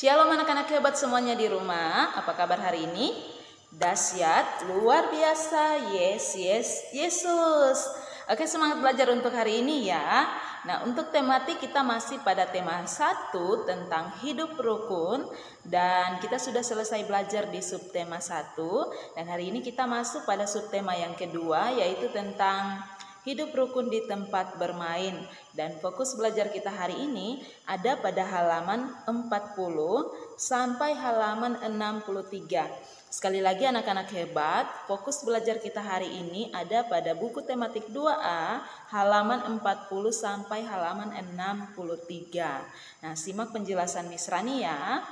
Shalom anak-anak hebat semuanya di rumah. Apa kabar hari ini? Dahsyat, luar biasa. Yes, Yesus. Oke, semangat belajar untuk hari ini ya. Nah, untuk tematik kita masih pada tema 1 tentang hidup rukun. Dan kita sudah selesai belajar di subtema 1. Dan hari ini kita masuk pada subtema yang kedua, yaitu tentang hidup rukun di tempat bermain. Dan fokus belajar kita hari ini ada pada halaman 40 sampai halaman 63. Sekali lagi anak-anak hebat, fokus belajar kita hari ini ada pada buku tematik 2A halaman 40 sampai halaman 63. Nah, simak penjelasan Miss Rani ya.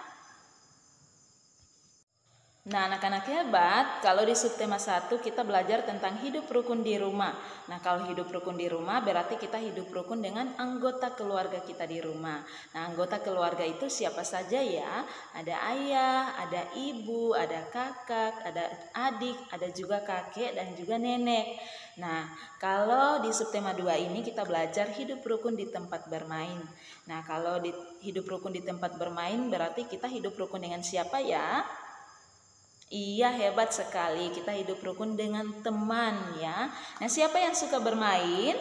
Nah, anak-anak hebat, kalau di subtema 1 kita belajar tentang hidup rukun di rumah. Nah, kalau hidup rukun di rumah berarti kita hidup rukun dengan anggota keluarga kita di rumah. Nah, anggota keluarga itu siapa saja ya? Ada ayah, ada ibu, ada kakak, ada adik, ada juga kakek dan juga nenek. Nah, kalau di subtema 2 ini kita belajar hidup rukun di tempat bermain. Nah, kalau di hidup rukun di tempat bermain berarti kita hidup rukun dengan siapa ya? Iya, hebat sekali. Kita hidup rukun dengan teman ya. Nah, siapa yang suka bermain?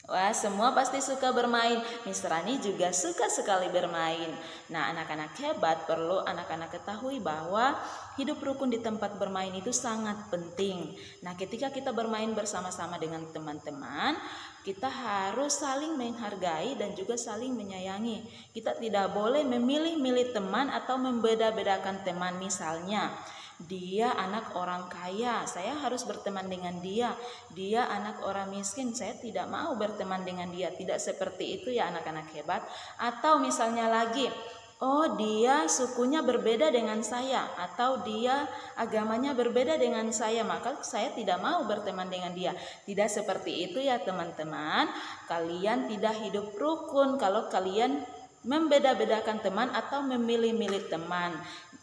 Wah, semua pasti suka bermain. Miss Rani juga suka sekali bermain. Nah, anak-anak hebat, perlu anak-anak ketahui bahwa hidup rukun di tempat bermain itu sangat penting. Nah, ketika kita bermain bersama-sama dengan teman-teman, kita harus saling menghargai dan juga saling menyayangi. Kita tidak boleh memilih-milih teman atau membeda-bedakan teman. Misalnya, dia anak orang kaya, saya harus berteman dengan dia. Dia anak orang miskin, saya tidak mau berteman dengan dia. Tidak seperti itu ya anak-anak hebat. Atau misalnya lagi, oh dia sukunya berbeda dengan saya, atau dia agamanya berbeda dengan saya, maka saya tidak mau berteman dengan dia. Tidak seperti itu ya teman-teman. Kalian tidak hidup rukun kalau kalian membeda-bedakan teman atau memilih-milih teman.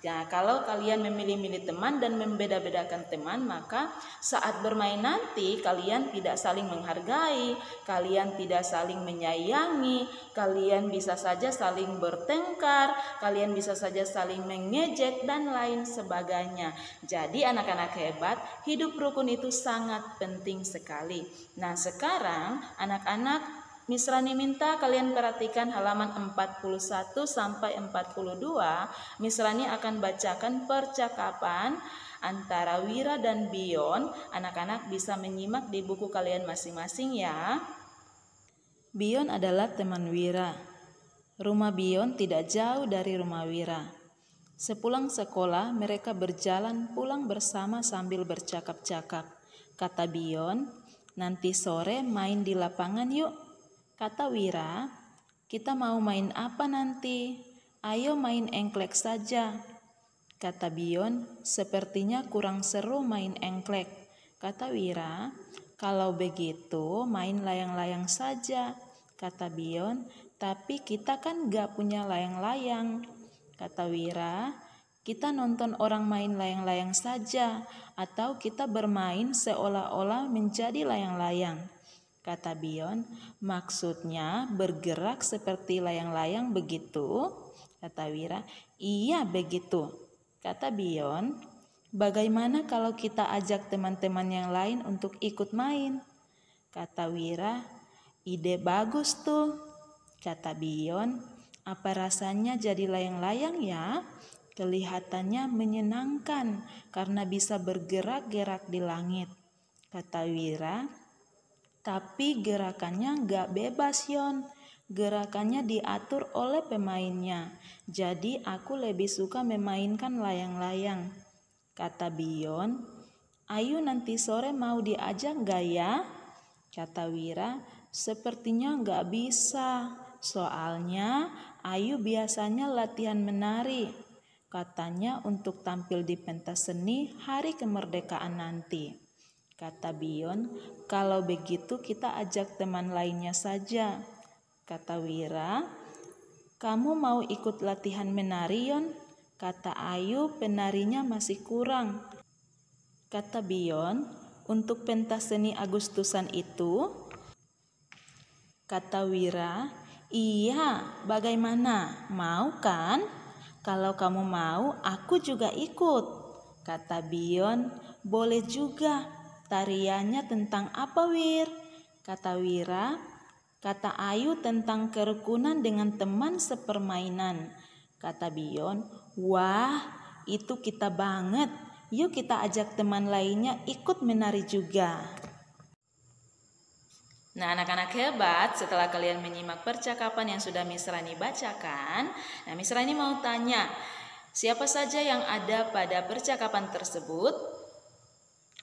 Nah, kalau kalian memilih-milih teman dan membeda-bedakan teman, maka saat bermain nanti kalian tidak saling menghargai, kalian tidak saling menyayangi, kalian bisa saja saling bertengkar, kalian bisa saja saling mengejek dan lain sebagainya. Jadi anak-anak hebat, hidup rukun itu sangat penting sekali. Nah, sekarang anak-anak Miss Rani minta kalian perhatikan halaman 41 sampai 42. Miss Rani akan bacakan percakapan antara Wira dan Bion. Anak-anak bisa menyimak di buku kalian masing-masing ya. Bion adalah teman Wira. Rumah Bion tidak jauh dari rumah Wira. Sepulang sekolah, mereka berjalan pulang bersama sambil bercakap-cakap. Kata Bion, "Nanti sore main di lapangan yuk." Kata Wira, "Kita mau main apa nanti? Ayo main engklek saja." Kata Bion, "Sepertinya kurang seru main engklek." Kata Wira, "Kalau begitu main layang-layang saja." Kata Bion, "Tapi kita kan gak punya layang-layang." Kata Wira, "Kita nonton orang main layang-layang saja, atau kita bermain seolah-olah menjadi layang-layang." Kata Bion, "Maksudnya bergerak seperti layang-layang begitu?" Kata Wira, "Iya begitu." Kata Bion, "Bagaimana kalau kita ajak teman-teman yang lain untuk ikut main?" Kata Wira, "Ide bagus tuh." Kata Bion, "Apa rasanya jadi layang-layang ya? Kelihatannya menyenangkan karena bisa bergerak-gerak di langit." Kata Wira, "Tapi gerakannya gak bebas Yon, gerakannya diatur oleh pemainnya, jadi aku lebih suka memainkan layang-layang." Kata Bion, "Ayu nanti sore mau diajak gak ya?" Kata Wira, "Sepertinya gak bisa, soalnya Ayu biasanya latihan menari. Katanya untuk tampil di pentas seni hari kemerdekaan nanti." Kata Bion, "Kalau begitu kita ajak teman lainnya saja." Kata Wira, "Kamu mau ikut latihan menari Yon?" Kata Ayu, "Penarinya masih kurang." Kata Bion, "Untuk pentas seni Agustusan itu?" Kata Wira, Iya, bagaimana? Mau kan? Kalau kamu mau, aku juga ikut. Kata Bion, boleh juga. Tariannya tentang apa, Wir? Kata Wira, kata Ayu tentang kerukunan dengan teman sepermainan. Kata Bion, wah, itu kita banget. Yuk kita ajak teman lainnya ikut menari juga. Nah, anak-anak hebat, setelah kalian menyimak percakapan yang sudah Miss Rani bacakan, nah Miss Rani mau tanya, siapa saja yang ada pada percakapan tersebut?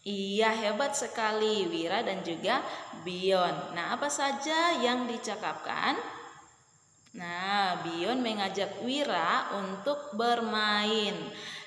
Iya, hebat sekali, Wira dan juga Bion. Nah, apa saja yang dicakapkan? Nah, Bion mengajak Wira untuk bermain.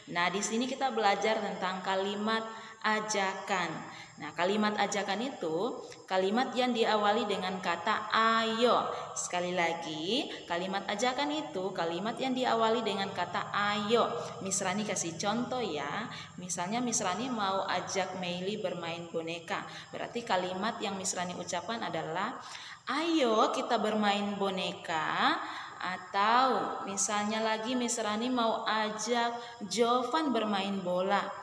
Nah, di sini kita belajar tentang kalimat ajakan. Nah, kalimat ajakan itu kalimat yang diawali dengan kata ayo. Sekali lagi, kalimat ajakan itu kalimat yang diawali dengan kata ayo. Miss Rani kasih contoh ya. Misalnya Miss Rani mau ajak Meili bermain boneka. Berarti kalimat yang Miss Rani ucapkan adalah ayo kita bermain boneka. Atau misalnya lagi Miss Rani mau ajak Jovan bermain bola.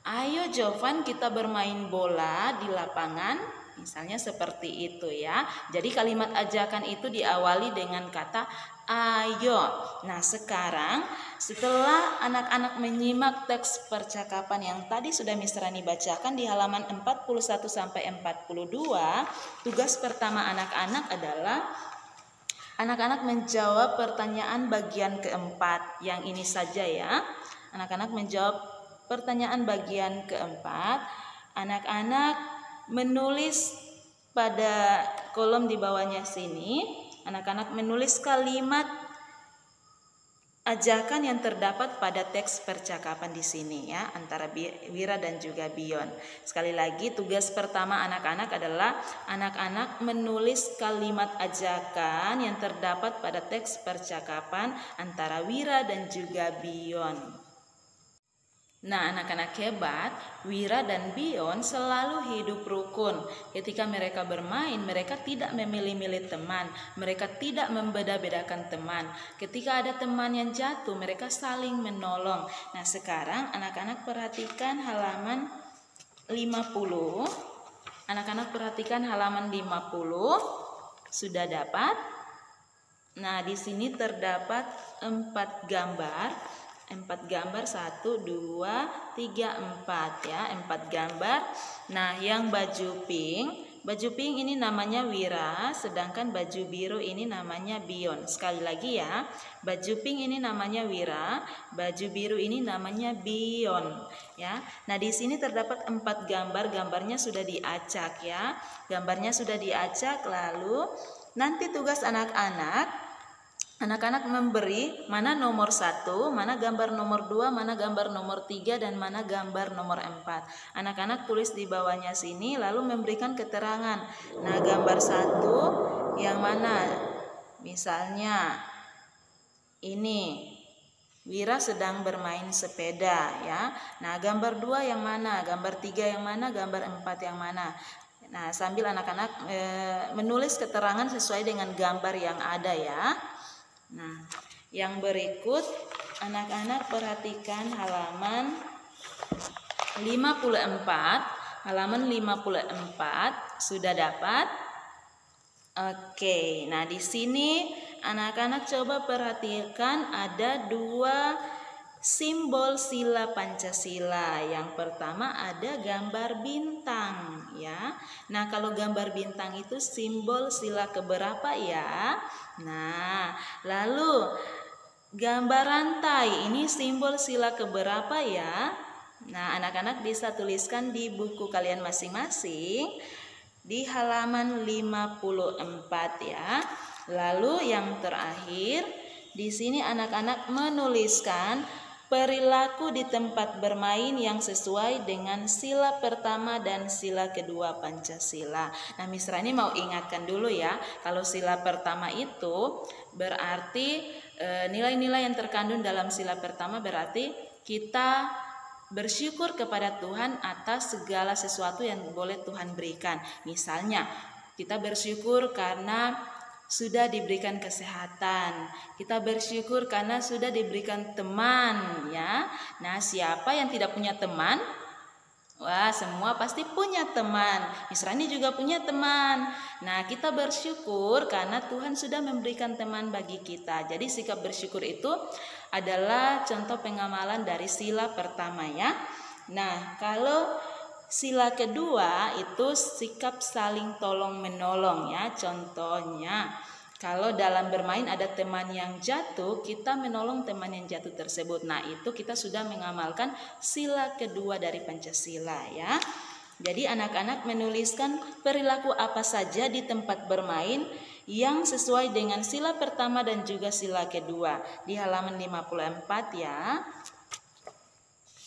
Ayo Jovan kita bermain bola di lapangan. Misalnya seperti itu ya. Jadi kalimat ajakan itu diawali dengan kata ayo. Nah, sekarang setelah anak-anak menyimak teks percakapan yang tadi sudah Miss Rani bacakan di halaman 41 sampai 42, tugas pertama anak-anak adalah anak-anak menjawab pertanyaan bagian keempat. Yang ini saja ya. Anak-anak menjawab pertanyaan bagian keempat. Anak-anak menulis pada kolom di bawahnya sini. Anak-anak menulis kalimat ajakan yang terdapat pada teks percakapan di sini ya, antara Wira dan juga Bion. Sekali lagi, tugas pertama anak-anak adalah anak-anak menulis kalimat ajakan yang terdapat pada teks percakapan antara Wira dan juga Bion. Nah, anak-anak hebat, Wira dan Bion selalu hidup rukun. Ketika mereka bermain, mereka tidak memilih-milih teman. Mereka tidak membeda-bedakan teman. Ketika ada teman yang jatuh, mereka saling menolong. Nah, sekarang anak-anak perhatikan halaman 50. Anak-anak perhatikan halaman 50. Sudah dapat? Nah, di sini terdapat 4 gambar. 4 gambar, 1, 2, 3, 4 ya, 4 gambar. Nah, yang baju pink ini namanya Wira, sedangkan baju biru ini namanya Bion. Sekali lagi ya, baju pink ini namanya Wira, baju biru ini namanya Bion ya. Nah, di sini terdapat 4 gambar, gambarnya sudah diacak ya. Gambarnya sudah diacak, lalu nanti tugas anak-anak memberi mana nomor 1, mana gambar nomor 2, mana gambar nomor 3, dan mana gambar nomor 4. Anak-anak tulis di bawahnya sini lalu memberikan keterangan. Nah, gambar 1 yang mana? Misalnya ini Wira sedang bermain sepeda ya. Nah, gambar 2 yang mana? Gambar 3 yang mana? Gambar 4 yang mana? Nah, sambil anak-anak menulis keterangan sesuai dengan gambar yang ada ya. Nah, yang berikut anak-anak perhatikan halaman 54. Halaman 54 sudah dapat? Oke, nah di sini anak-anak coba perhatikan ada 2 simbol sila Pancasila. Yang pertama ada gambar bintang ya. Nah, kalau gambar bintang itu simbol sila keberapa ya? Nah, lalu gambar rantai ini simbol sila keberapa ya? Nah, anak-anak bisa tuliskan di buku kalian masing-masing di halaman 54 ya. Lalu yang terakhir di sini anak-anak menuliskan perilaku di tempat bermain yang sesuai dengan sila pertama dan sila kedua Pancasila. Nah, Miss Rani mau ingatkan dulu ya, kalau sila pertama itu berarti nilai-nilai yang terkandung dalam sila pertama berarti kita bersyukur kepada Tuhan atas segala sesuatu yang boleh Tuhan berikan. Misalnya, kita bersyukur karena sudah diberikan kesehatan. Kita bersyukur karena sudah diberikan teman, ya. Nah, siapa yang tidak punya teman? Wah, semua pasti punya teman. Miss Rani juga punya teman. Nah, kita bersyukur karena Tuhan sudah memberikan teman bagi kita. Jadi sikap bersyukur itu adalah contoh pengamalan dari sila pertama, ya. Nah, kalau sila kedua itu sikap saling tolong menolong, ya. Contohnya, kalau dalam bermain ada teman yang jatuh, kita menolong teman yang jatuh tersebut. Nah, itu kita sudah mengamalkan sila kedua dari Pancasila, ya. Jadi anak-anak menuliskan perilaku apa saja di tempat bermain yang sesuai dengan sila pertama dan juga sila kedua di halaman 54, ya.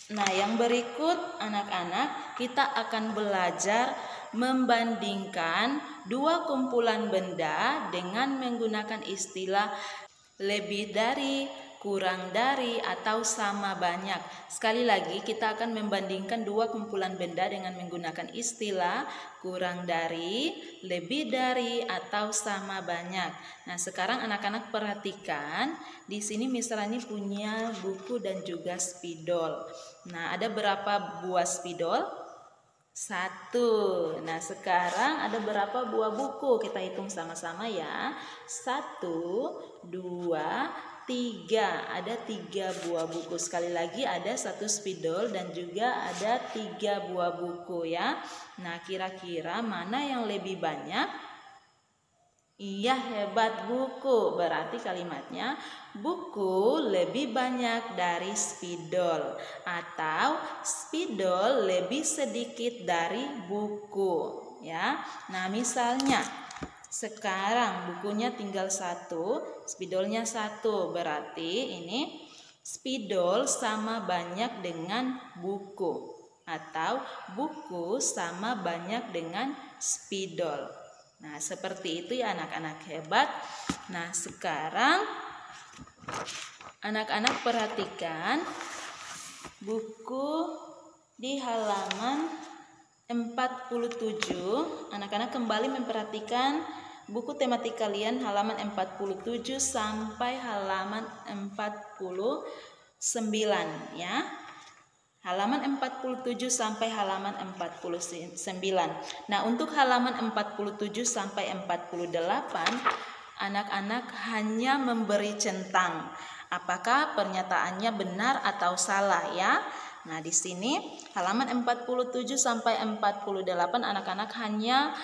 Nah, yang berikut anak-anak kita akan belajar membandingkan dua kumpulan benda dengan menggunakan istilah lebih dari, kurang dari, atau sama banyak. Sekali lagi kita akan membandingkan dua kumpulan benda dengan menggunakan istilah kurang dari, lebih dari, atau sama banyak. Nah, sekarang anak-anak perhatikan, di sini Miss Rani punya buku dan juga spidol. Nah, ada berapa buah spidol? 1. Nah, sekarang ada berapa buah buku? Kita hitung sama-sama, ya. 1, 2, 3. Ada 3 buah buku. Sekali lagi ada 1 spidol dan juga ada 3 buah buku, ya. Nah, kira-kira mana yang lebih banyak? Iya, hebat, buku. Berarti kalimatnya buku lebih banyak dari spidol, atau spidol lebih sedikit dari buku, ya. Nah, misalnya sekarang bukunya tinggal 1, spidolnya 1. Berarti ini spidol sama banyak dengan buku, atau buku sama banyak dengan spidol. Nah, seperti itu, ya anak-anak hebat. Nah, sekarang anak-anak perhatikan buku di halaman 47. Anak-anak kembali memperhatikan buku tematik kalian halaman 47 sampai halaman 49, ya. Halaman 47 sampai halaman 49. Nah, untuk halaman 47 sampai 48, anak-anak hanya memberi centang. Apakah pernyataannya benar atau salah, ya? Nah, di sini halaman 47 sampai 48 anak-anak hanya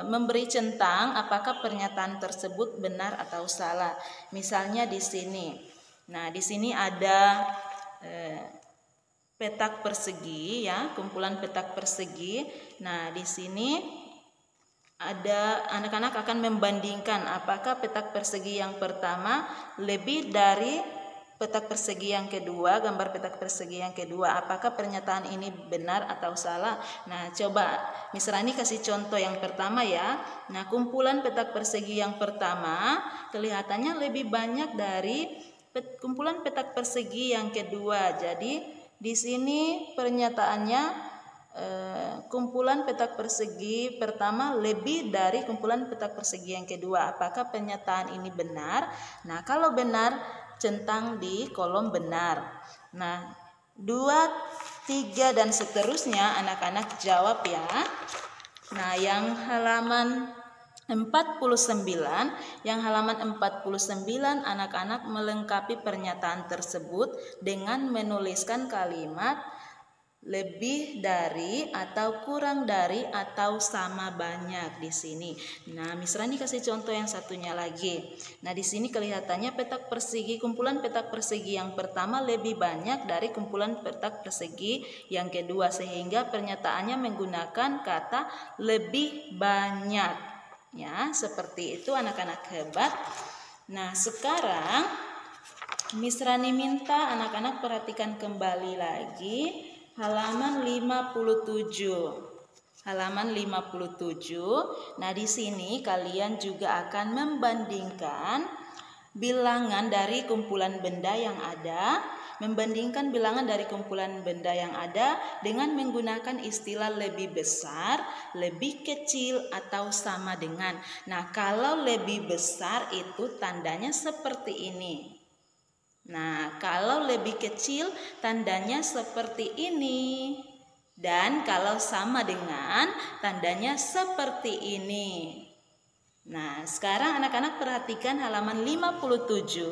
memberi centang apakah pernyataan tersebut benar atau salah. Misalnya di sini. Nah, di sini ada petak persegi, ya, kumpulan petak persegi. Nah, di sini ada anak-anak akan membandingkan apakah petak persegi yang pertama lebih dari petak persegi yang kedua, gambar petak persegi yang kedua. Apakah pernyataan ini benar atau salah? Nah, coba Miss Rani kasih contoh yang pertama, ya. Nah, kumpulan petak persegi yang pertama kelihatannya lebih banyak dari kumpulan petak persegi yang kedua. Jadi di sini pernyataannya kumpulan petak persegi pertama lebih dari kumpulan petak persegi yang kedua. Apakah pernyataan ini benar? Nah, kalau benar, centang di kolom benar. Nah, 2, 3 dan seterusnya anak-anak jawab, ya. Nah, yang halaman 49, anak-anak melengkapi pernyataan tersebut dengan menuliskan kalimat lebih dari atau kurang dari atau sama banyak di sini. Nah, Miss Rani kasih contoh yang satunya lagi. Nah, di sini kelihatannya petak persegi, kumpulan petak persegi yang pertama lebih banyak dari kumpulan petak persegi yang kedua, sehingga pernyataannya menggunakan kata lebih banyak. Ya, seperti itu anak-anak hebat. Nah, sekarang Miss Rani minta anak-anak perhatikan kembali lagi halaman 57. Halaman 57. Nah, di sini kalian juga akan membandingkan bilangan dari kumpulan benda yang ada membandingkan bilangan dari kumpulan benda yang ada dengan menggunakan istilah lebih besar, lebih kecil, atau sama dengan. Nah, kalau lebih besar itu tandanya seperti ini. Nah, kalau lebih kecil tandanya seperti ini. Dan kalau sama dengan tandanya seperti ini. Nah, sekarang anak-anak perhatikan halaman 57.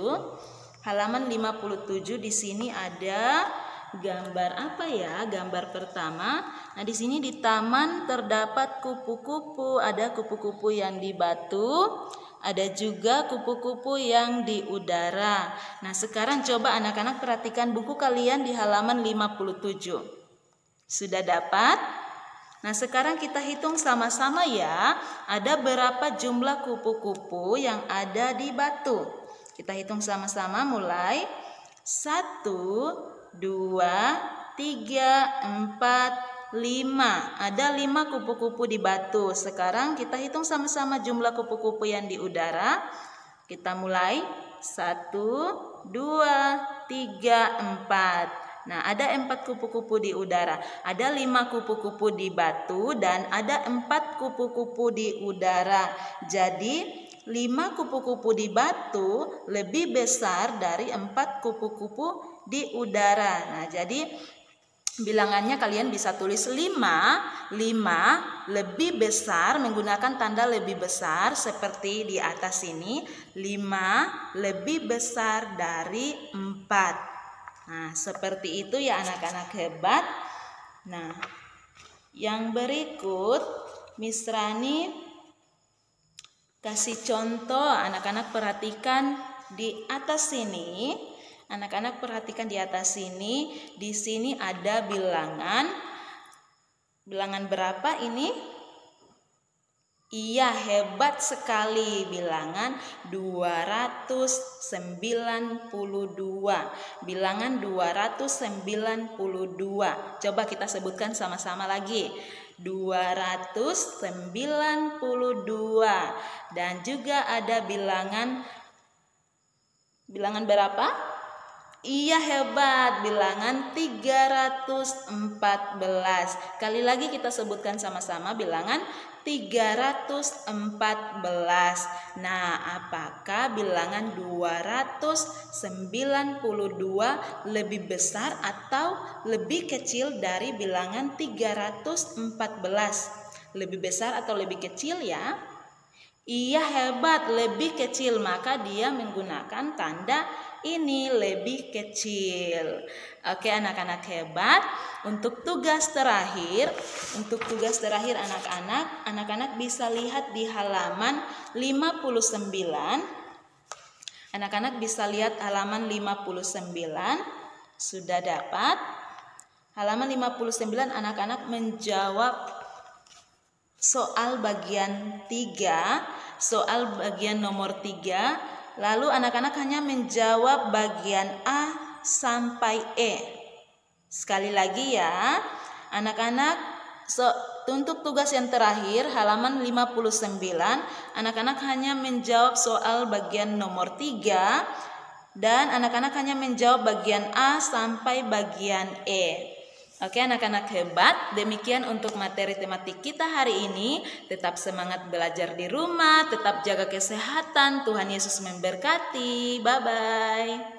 Halaman 57 di sini ada gambar apa ya? Gambar pertama. Nah, di sini di taman terdapat kupu-kupu. Ada kupu-kupu yang di batu. Ada juga kupu-kupu yang di udara. Nah, sekarang coba anak-anak perhatikan buku kalian di halaman 57. Sudah dapat? Nah, sekarang kita hitung sama-sama ya. Ada berapa jumlah kupu-kupu yang ada di batu? Kita hitung sama-sama mulai. 1, 2, 3, 4, 5. Ada 5 kupu-kupu di batu. Sekarang kita hitung sama-sama jumlah kupu-kupu yang di udara. Kita mulai. 1, 2, 3, 4. Nah, ada 4 kupu-kupu di udara. Ada 5 kupu-kupu di batu dan ada 4 kupu-kupu di udara. Jadi 5 kupu-kupu di batu lebih besar dari 4 kupu-kupu di udara. Nah, jadi bilangannya kalian bisa tulis 5 lebih besar menggunakan tanda lebih besar seperti di atas ini. 5 lebih besar dari 4. Nah, seperti itu ya anak-anak hebat. Nah, yang berikut Miss Rani kasih contoh. Anak-anak perhatikan di atas sini. Anak-anak perhatikan di atas sini. Di sini ada bilangan. Bilangan berapa ini? Iya, hebat sekali. Bilangan 292. Bilangan 292. Coba kita sebutkan sama-sama lagi. 292. Dan juga ada bilangan berapa? Iya, hebat. Bilangan 314. Kali lagi kita sebutkan sama-sama bilangan 314. Nah, apakah bilangan 292 lebih besar atau lebih kecil dari bilangan 314? Lebih besar atau lebih kecil ya? Iya, hebat, lebih kecil. Maka dia menggunakan tanda ini, lebih kecil. Oke, anak-anak hebat. Untuk tugas terakhir anak-anak bisa lihat di halaman 59. Anak-anak bisa lihat halaman 59. Sudah dapat? Halaman 59 anak-anak menjawab soal bagian 3, soal bagian nomor 3. Lalu anak-anak hanya menjawab bagian A sampai E. Sekali lagi ya, anak-anak, untuk tugas yang terakhir halaman 59, anak-anak hanya menjawab soal bagian nomor 3 dan anak-anak hanya menjawab bagian A sampai bagian E. Oke, anak-anak hebat, demikian untuk materi tematik kita hari ini. Tetap semangat belajar di rumah, tetap jaga kesehatan. Tuhan Yesus memberkati. Bye-bye.